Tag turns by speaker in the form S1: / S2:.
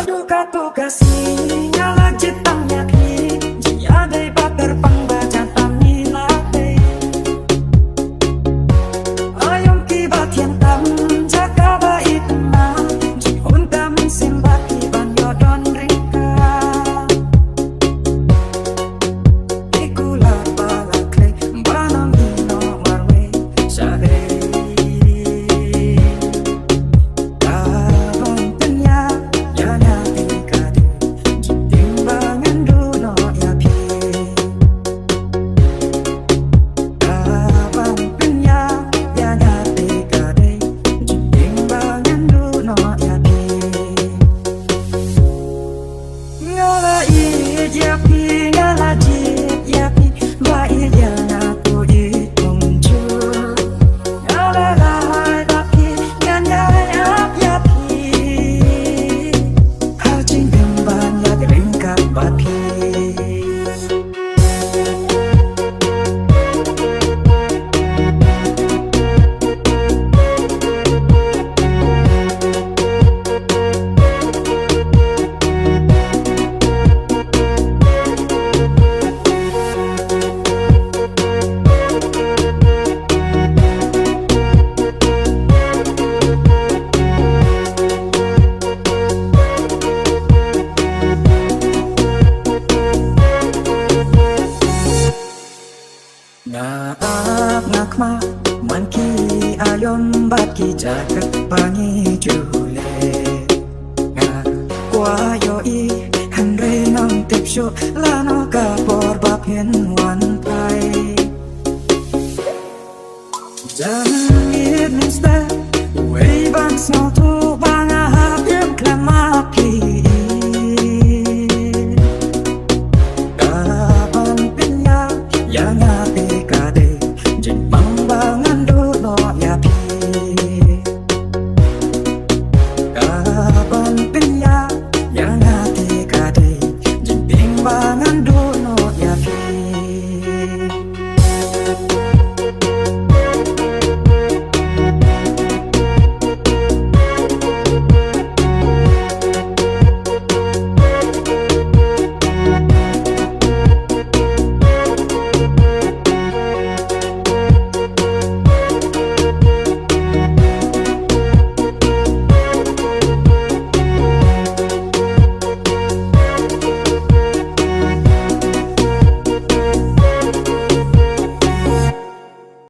S1: Duka tugasnya lagi tanya ki jia dei bater pangbaca tani late ayom ki batien tam jaga bait na ji honda min simbaki ban yodon ringka ikula balakle banam hino marwe sare Naap ngakma manki ayom baki jagat bangi jule nga kwa yo I hanre nang tipsyo lano ka por bapien wan pa